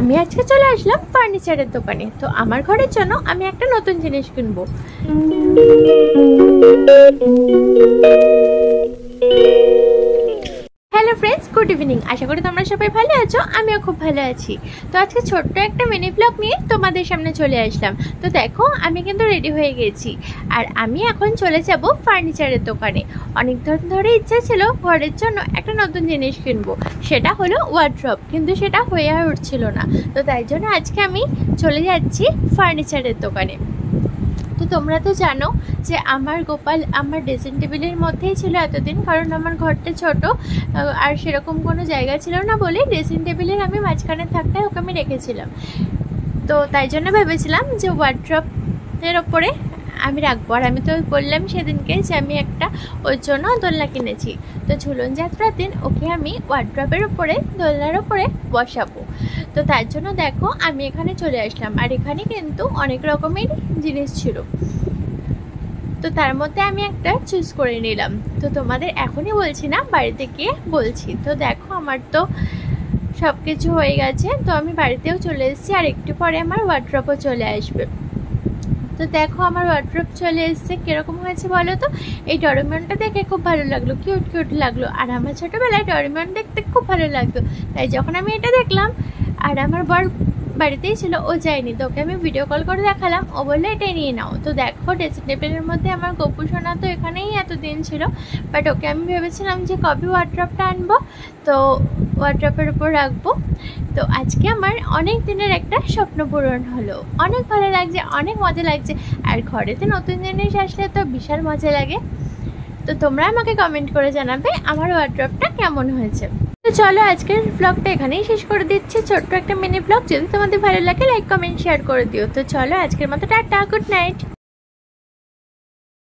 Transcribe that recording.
আমি আজকে চলে আসলাম ফার্নিচারের দোকানে। তো আমার ঘরের জন্য আমি একটা নতুন জিনিস কিনবো। Hello friends, good evening. আশা করি তোমরা সবাই ভালো আছো, আমিও খুব ভালো আছি। তো আজকে ছোট্ট একটা মিনি ব্লগ নিয়ে তোমাদের সামনে চলে আসলাম। তো দেখো, আমি কিন্তু রেডি হয়ে গেছি, আর আমি এখন চলে যাব ফার্নিচারের দোকানে। অনেক দিন ধরে ইচ্ছা ছিল ঘরের জন্য একটা নতুন জিনিস কিনবো, সেটা হলো ওয়ার্ড্রপ, কিন্তু সেটা হয়ে উঠছিল না। তো তাই জন্য আজকে আমি চলে যাচ্ছি ফার্নিচারের দোকানে। তো তোমরা তো জানো যে আমার গোপাল আমার ড্রেসিং টেবিলের মধ্যেই ছিল এতদিন, কারণ আমার ঘরটা ছোট আর সেরকম কোনো জায়গা ছিল না বলে ড্রেসিং টেবিলের আমি মাঝখানে থাকতে ওকে আমি রেখেছিলাম। তো তাই জন্য ভেবেছিলাম যে ওয়ার্ড্রপের ওপরে আমি রাখবো। আর আমি তো বললাম সেদিনকে যে আমি একটা ওর জন্য দোলনা কিনেছি। তো ঝুলন যাত্রার দিন ওকে আমি ওয়ার্ড্রপের ওপরে দোলনার ওপরে বসাবো। তো তার জন্য দেখো আমি এখানে চলে আসলাম, আর এখানে কিন্তু অনেক রকমের জিনিস ছিল। তো তার মধ্যে আমি একটা চুজ করে নিলাম। তো তোমাদের এখনই বলছি না, বাড়িতে গিয়ে বলছি। তো দেখো আমার তো সব কিছু হয়ে গেছে। তো আমি বাড়িতেও চলে এসেছি, আর একটু পরে আমার ওয়ার্ড্রপও চলে আসবে। তো দেখো আমার ওয়ার্ড্রপ চলে এসেছে। কীরকম হয়েছে বলো তো? এই ডোরেমনটা দেখে খুব ভালো লাগলো, কিউট কিউট লাগলো। আর আমার ছোটোবেলায় ডোরেমন দেখতে খুব ভালো লাগতো। তাই যখন আমি এটা দেখলাম, আর আমার বর বাড়িতেই ছিল, ও যায়নি, তো ওকে আমি ভিডিও কল করে দেখালাম। ও বললো এটাই নিয়ে নাও। তো দেখো ড্রেসিং টেবিলের মধ্যে আমার গপু সোনা তো এখানেই এতদিন ছিল, বাট ওকে আমি ভেবেছিলাম যে কবে ওয়ার্ড্রপটা আনবো, তো ওয়ার্ড্রপের উপর রাখবো। তো আজকে আমার অনেক দিনের একটা স্বপ্ন পূরণ হলো। অনেক ভালো লাগছে, অনেক মজা লাগছে। আর ঘরেতে নতুন জিনিস আসলে তো বিশাল মজা লাগে। তো তোমরা আমাকে কমেন্ট করে জানাবে আমার ওয়ার্ড্রপটা কেমন হয়েছে। তো চলো আজকের ব্লগটা এখানেই শেষ করে দিচ্ছি, ছোট্ট একটা মিনি ব্লগ। যদি তোমাদের ভালো লাগে লাইক কমেন্ট শেয়ার করে দিও। তো চলো আজকের মতো টাটা, গুড নাইট।